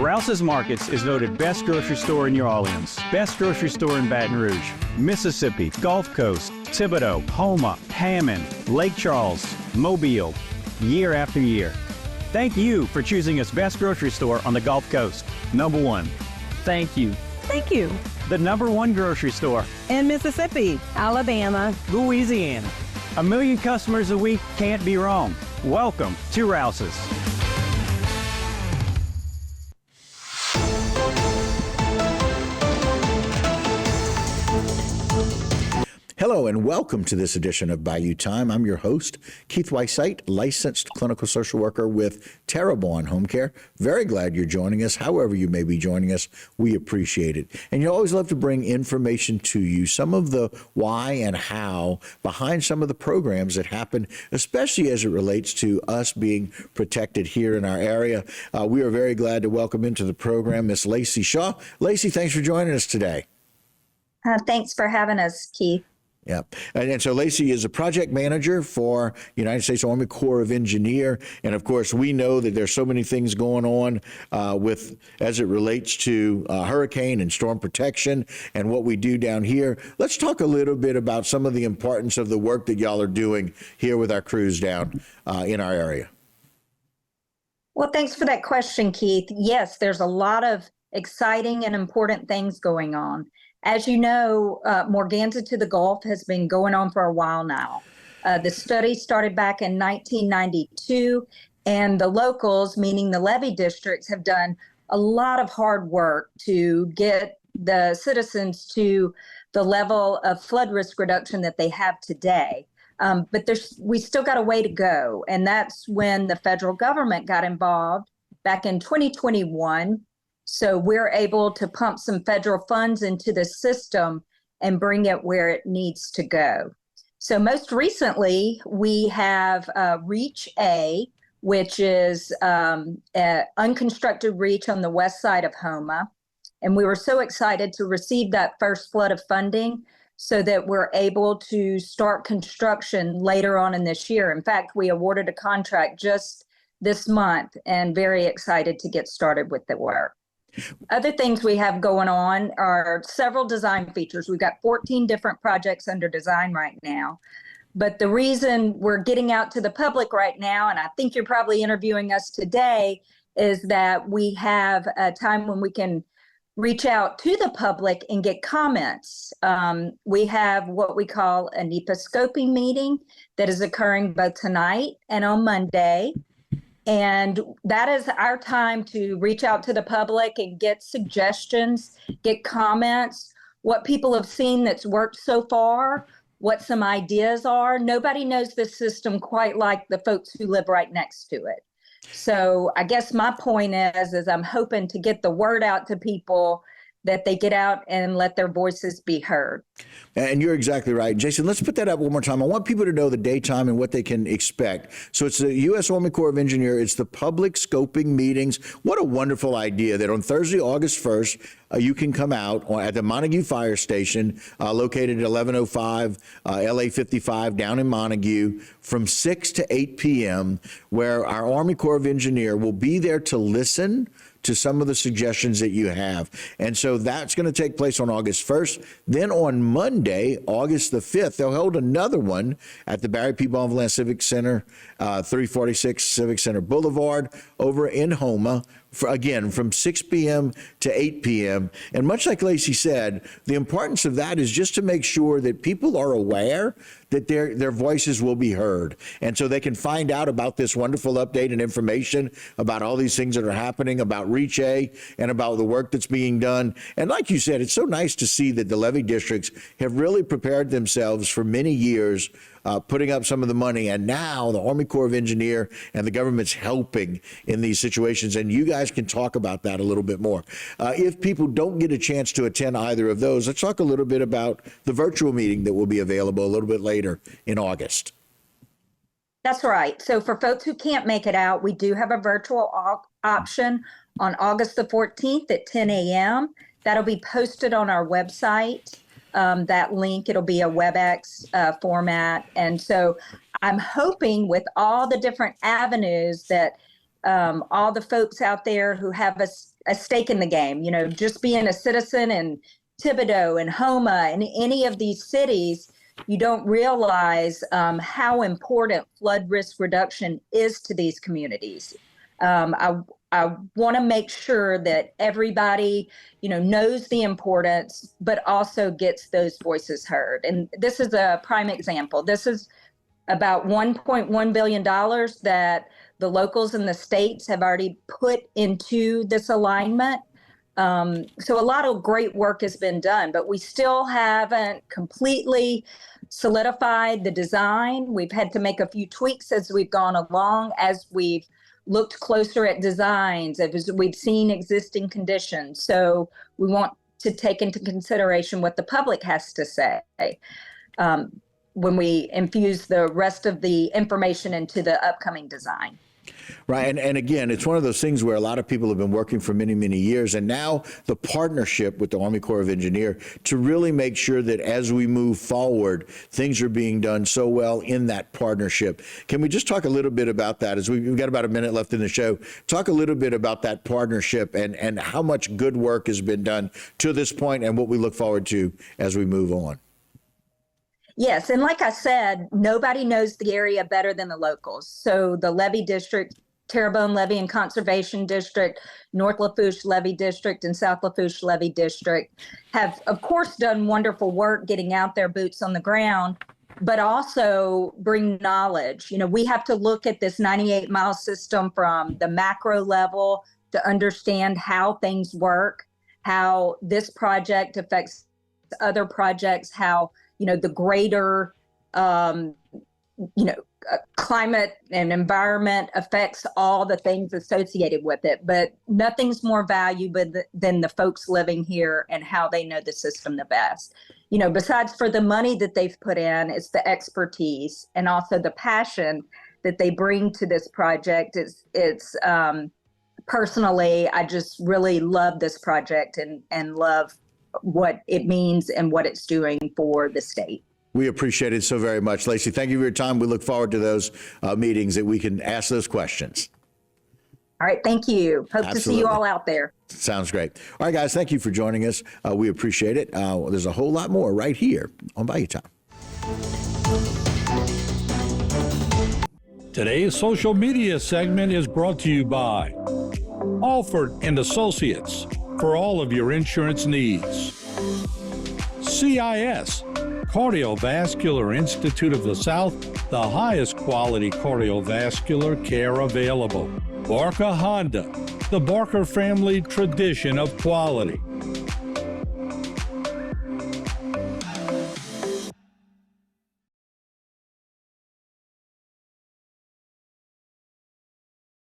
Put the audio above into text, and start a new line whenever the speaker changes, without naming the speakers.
Rouse's Markets is voted best grocery store in New Orleans, best grocery store in Baton Rouge, Mississippi, Gulf Coast, Thibodeau, Houma, Hammond, Lake Charles, Mobile, year after year. Thank you for choosing us best grocery store on the Gulf Coast. Number one. Thank you.
Thank you.
The number one grocery store
In Mississippi, Alabama,
Louisiana. 1 million customers a week can't be wrong. Welcome to Rouse's.
Hello and welcome to this edition of Bayou Time. I'm your host, Keith Weissite, licensed clinical social worker with Terrebonne Home Care. Very glad you're joining us. However you may be joining us, we appreciate it. And you always love to bring information to you, some of the why and how behind some of the programs that happen, especially as it relates to us being protected here in our area. We are very glad to welcome into the program Miss Lacey Shaw. Lacey, thanks for joining us today.
Thanks for having us, Keith.
Yeah. And so Lacey is a project manager for United States Army Corps of Engineers. And of course, we know that there's so many things going on as it relates to hurricane and storm protection and what we do down here. Let's talk a little bit about some of the importance of the work that y'all are doing here with our crews down in our area.
Well, thanks for that question, Keith. Yes, there's a lot of exciting and important things going on. As you know, Morganza to the Gulf has been going on for a while now. The study started back in 1992, and the locals, meaning the levee districts, have done a lot of hard work to get the citizens to the level of flood risk reduction that they have today. But we still got a way to go, and that's when the federal government got involved back in 2021. So we're able to pump some federal funds into the system and bring it where it needs to go. So most recently, we have Reach A, which is an unconstructed reach on the west side of Houma. And we were so excited to receive that first flood of funding so that we're able to start construction later on in this year. In fact, we awarded a contract just this month and very excited to get started with the work. Other things we have going on are several design features. We've got 14 different projects under design right now. But the reason we're getting out to the public right now, and I think you're probably interviewing us today, is that we have a time when we can reach out to the public and get comments. We have what we call a NEPA scoping meeting that is occurring both tonight and on Monday. And that is our time to reach out to the public and get suggestions, get comments, what people have seen that's worked so far, what some ideas are. Nobody knows the system quite like the folks who live right next to it. So I guess my point is I'm hoping to get the word out to people that they get out and let their voices be heard.
And you're exactly right. Jason, let's put that up one more time. I want people to know the daytime and what they can expect. So it's the U.S. Army Corps of Engineers. It's the public scoping meetings. What a wonderful idea that on Thursday, August 1st, you can come out at the Montague Fire Station, located at 1105 LA 55 down in Montague, from 6 to 8 p.m., where our Army Corps of Engineers will be there to listen to some of the suggestions that you have. And so that's going to take place on August 1st. Then on Monday, August the 5th, they'll hold another one at the Barry P. Bonvillain Civic Center, 346 Civic Center Boulevard over in Houma, again, from 6 p.m. to 8 p.m. And much like Lacey said, the importance of that is just to make sure that people are aware that their voices will be heard. And so they can find out about this wonderful update and information about all these things that are happening, about Reach A and about the work that's being done. And like you said, it's so nice to see that the levee districts have really prepared themselves for many years, putting up some of the money. And now the Army Corps of Engineers and the government's helping in these situations. And you guys can talk about that a little bit more. If people don't get a chance to attend either of those, let's talk a little bit about the virtual meeting that will be available a little bit later in August.
That's right. So for folks who can't make it out, we do have a virtual option on August the 14th at 10 a.m. That'll be posted on our website. That link, it'll be a WebEx format. And so I'm hoping with all the different avenues that all the folks out there who have a stake in the game, just being a citizen in Thibodeau and Houma and any of these cities, you don't realize how important flood risk reduction is to these communities. I want to make sure that everybody, knows the importance, but also gets those voices heard. And this is a prime example. This is about $1.1 billion that the locals and the states have already put into this alignment. So a lot of great work has been done, but we still haven't completely solidified the design. We've had to make a few tweaks as we've gone along, as we've looked closer at designs, as we've seen existing conditions. So we want to take into consideration what the public has to say when we infuse the rest of the information into the upcoming design.
Right. And again, it's one of those things where a lot of people have been working for many, many years. And now the partnership with the Army Corps of Engineers to really make sure that as we move forward, things are being done so well in that partnership. Can we just talk a little bit about that? As we've got about a minute left in the show, talk a little bit about that partnership and how much good work has been done to this point and what we look forward to as we move on.
Yes, and like I said, nobody knows the area better than the locals. So the levee district, Terrebonne Levee and Conservation District, North Lafourche Levee District, and South Lafourche Levee District have, of course, done wonderful work getting out their boots on the ground, but also bring knowledge. We have to look at this 98-mile system from the macro level to understand how things work, how this project affects other projects, how the greater, climate and environment affects all the things associated with it. But nothing's more valuable than the folks living here and how they know the system the best. Besides for the money that they've put in, it's the expertise and also the passion that they bring to this project. It's personally, I just really love this project and love what it means and what it's doing for the state.
We appreciate it so very much. Lacey, thank you for your time. We look forward to those meetings that we can ask those questions.
All right. Thank you. Hope
Absolutely.
To see you all out there.
Sounds great. All right, guys, thank you for joining us. We appreciate it. There's a whole lot more right here on Bayou Time.
Today's social media segment is brought to you by Alford and Associates for all of your insurance needs. CIS, Cardiovascular Institute of the South, the highest quality cardiovascular care available. Barker Honda, the Barker family tradition of quality.